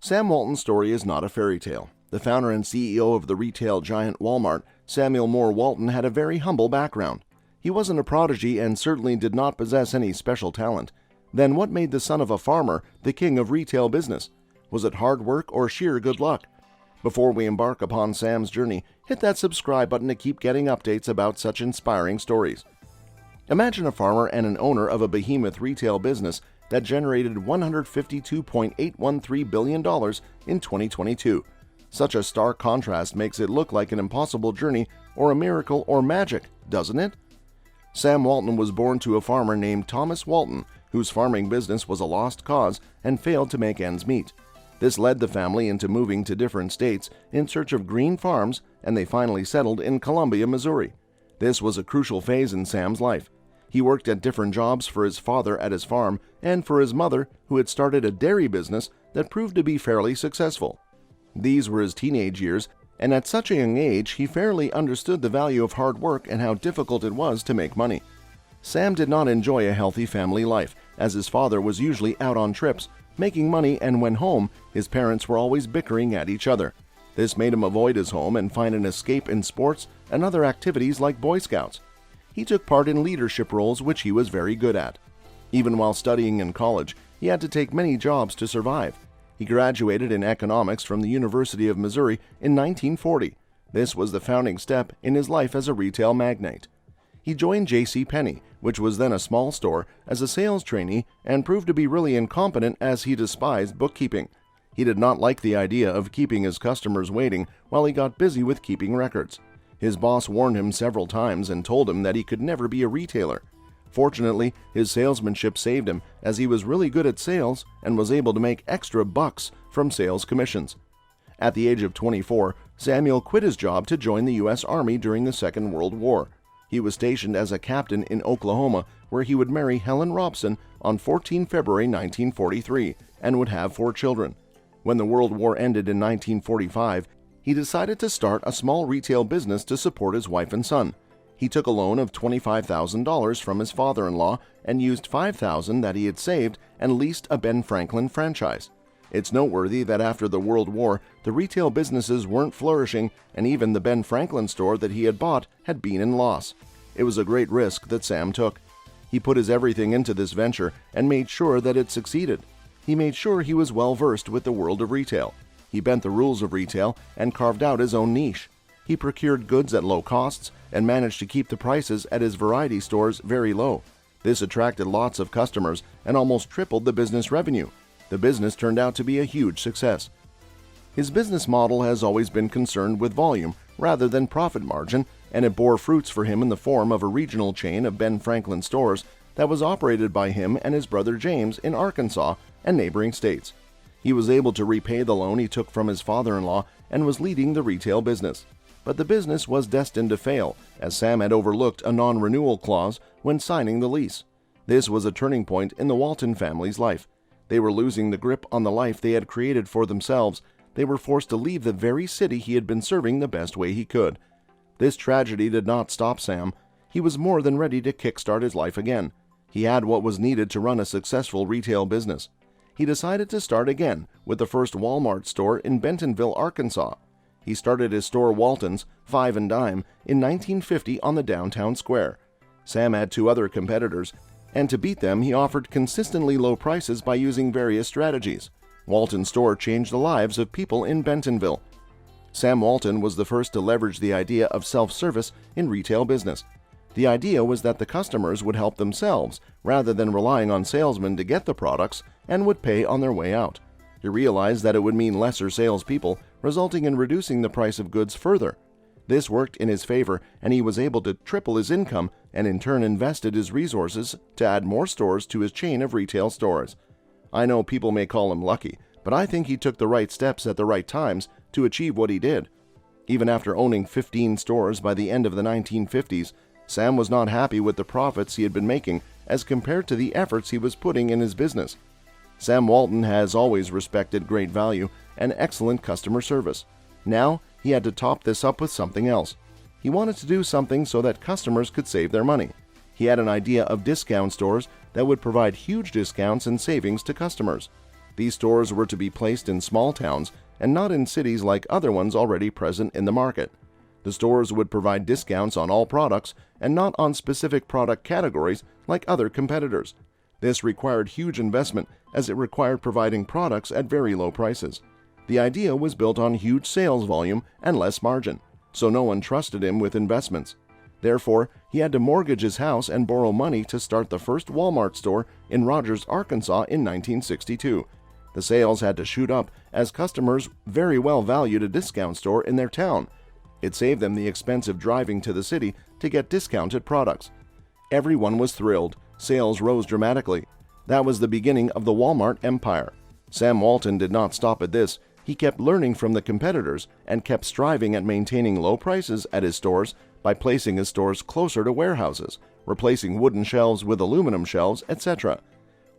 Sam Walton's story is not a fairy tale. The founder and CEO of the retail giant Wal-Mart, Samuel Moore Walton, had a very humble background. He wasn't a prodigy and certainly did not possess any special talent. Then what made the son of a farmer the king of retail business? Was it hard work or sheer good luck? Before we embark upon Sam's journey, hit that subscribe button to keep getting updates about such inspiring stories. Imagine a farmer and an owner of a behemoth retail business that generated $152.813 billion in 2022. Such a stark contrast makes it look like an impossible journey or a miracle or magic, doesn't it? Sam Walton was born to a farmer named Thomas Walton, whose farming business was a lost cause and failed to make ends meet. This led the family into moving to different states in search of green farms, and they finally settled in Columbia, Missouri. This was a crucial phase in Sam's life. He worked at different jobs for his father at his farm and for his mother, who had started a dairy business that proved to be fairly successful. These were his teenage years, and at such a young age, he fairly understood the value of hard work and how difficult it was to make money. Sam did not enjoy a healthy family life, as his father was usually out on trips, making money, and when home, his parents were always bickering at each other. This made him avoid his home and find an escape in sports and other activities like Boy Scouts. He took part in leadership roles which he was very good at. Even while studying in college, he had to take many jobs to survive. He graduated in economics from the University of Missouri in 1940. This was the founding step in his life as a retail magnate. He joined J.C. Penney, which was then a small store, as a sales trainee and proved to be really incompetent as he despised bookkeeping. He did not like the idea of keeping his customers waiting while he got busy with keeping records. His boss warned him several times and told him that he could never be a retailer. Fortunately, his salesmanship saved him, as he was really good at sales and was able to make extra bucks from sales commissions. At the age of 24, Samuel quit his job to join the U.S. Army during the Second World War. He was stationed as a captain in Oklahoma, where he would marry Helen Robson on 14 February 1943 and would have 4 children. When the World War ended in 1945, he decided to start a small retail business to support his wife and son. He took a loan of $25,000 from his father-in-law and used $5,000 that he had saved and leased a Ben Franklin franchise. It's noteworthy that after the World War, the retail businesses weren't flourishing, and even the Ben Franklin store that he had bought had been in loss. It was a great risk that Sam took. He put his everything into this venture and made sure that it succeeded. He made sure he was well versed with the world of retail. He bent the rules of retail and carved out his own niche. He procured goods at low costs and managed to keep the prices at his variety stores very low. This attracted lots of customers and almost tripled the business revenue. The business turned out to be a huge success. His business model has always been concerned with volume rather than profit margin, and it bore fruits for him in the form of a regional chain of Ben Franklin stores that was operated by him and his brother James in Arkansas and neighboring states. He was able to repay the loan he took from his father-in-law and was leading the retail business. But the business was destined to fail, as Sam had overlooked a non-renewal clause when signing the lease. This was a turning point in the Walton family's life. They were losing the grip on the life they had created for themselves. They were forced to leave the very city he had been serving the best way he could. This tragedy did not stop Sam. He was more than ready to kickstart his life again. He had what was needed to run a successful retail business. He decided to start again with the first Wal-Mart store in Bentonville, Arkansas. He started his store Walton's, 5 and Dime, in 1950 on the downtown square. Sam had 2 other competitors, and to beat them, he offered consistently low prices by using various strategies. Walton's store changed the lives of people in Bentonville. Sam Walton was the first to leverage the idea of self-service in retail business. The idea was that the customers would help themselves rather than relying on salesmen to get the products and would pay on their way out. He realized that it would mean lesser salespeople, resulting in reducing the price of goods further. This worked in his favor, and he was able to triple his income and in turn invested his resources to add more stores to his chain of retail stores. I know people may call him lucky, but I think he took the right steps at the right times to achieve what he did. Even after owning 15 stores by the end of the 1950s, Sam was not happy with the profits he had been making as compared to the efforts he was putting in his business. Sam Walton has always respected great value and excellent customer service. Now, he had to top this up with something else. He wanted to do something so that customers could save their money. He had an idea of discount stores that would provide huge discounts and savings to customers. These stores were to be placed in small towns and not in cities like other ones already present in the market. The stores would provide discounts on all products and not on specific product categories like other competitors. This required huge investment as it required providing products at very low prices. The idea was built on huge sales volume and less margin, so no one trusted him with investments. Therefore, he had to mortgage his house and borrow money to start the first Wal-Mart store in Rogers, Arkansas in 1962. The sales had to shoot up as customers very well valued a discount store in their town. It saved them the expense of driving to the city to get discounted products. Everyone was thrilled. Sales rose dramatically. That was the beginning of the Wal-Mart empire. Sam Walton did not stop at this. He kept learning from the competitors and kept striving at maintaining low prices at his stores by placing his stores closer to warehouses, replacing wooden shelves with aluminum shelves, etc.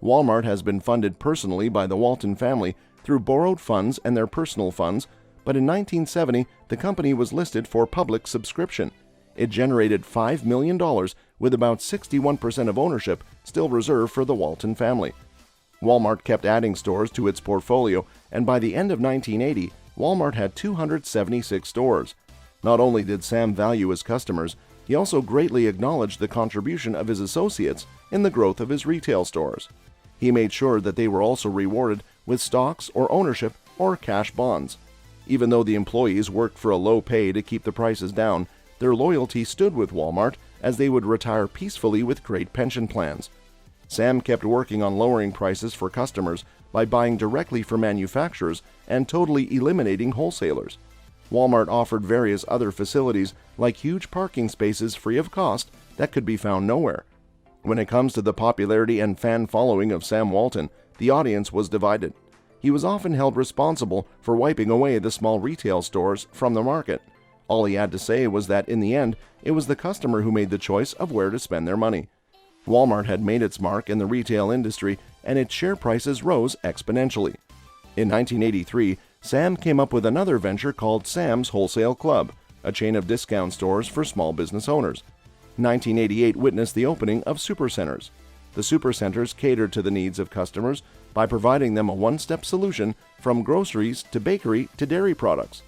Walmart has been funded personally by the Walton family through borrowed funds and their personal funds, but in 1970 the company was listed for public subscription. It generated $5 million, with about 61% of ownership still reserved for the Walton family. Walmart kept adding stores to its portfolio, and by the end of 1980, Walmart had 276 stores. Not only did Sam value his customers, he also greatly acknowledged the contribution of his associates in the growth of his retail stores. He made sure that they were also rewarded with stocks or ownership or cash bonds. Even though the employees worked for a low pay to keep the prices down, their loyalty stood with Walmart as they would retire peacefully with great pension plans. Sam kept working on lowering prices for customers by buying directly from manufacturers and totally eliminating wholesalers. Walmart offered various other facilities like huge parking spaces free of cost that could be found nowhere. When it comes to the popularity and fan following of Sam Walton, the audience was divided. He was often held responsible for wiping away the small retail stores from the market. All he had to say was that in the end, it was the customer who made the choice of where to spend their money. Walmart had made its mark in the retail industry, and its share prices rose exponentially. In 1983, Sam came up with another venture called Sam's Wholesale Club, a chain of discount stores for small business owners. 1988 witnessed the opening of supercenters. The supercenters catered to the needs of customers by providing them a one-step solution from groceries to bakery to dairy products.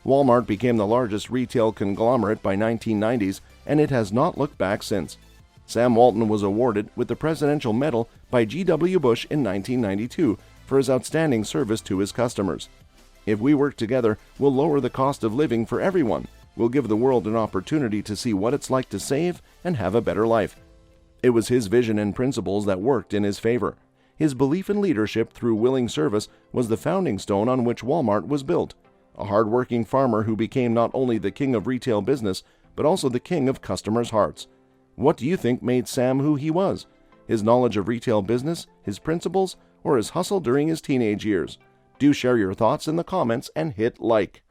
Walmart became the largest retail conglomerate by 1990s, and it has not looked back since. Sam Walton was awarded with the Presidential Medal by G.W. Bush in 1992 for his outstanding service to his customers. If we work together, we'll lower the cost of living for everyone. We'll give the world an opportunity to see what it's like to save and have a better life. It was his vision and principles that worked in his favor. His belief in leadership through willing service was the founding stone on which Walmart was built. A hard-working farmer who became not only the king of retail business, but also the king of customers' hearts. What do you think made Sam who he was? His knowledge of retail business, his principles, or his hustle during his teenage years? Do share your thoughts in the comments and hit like.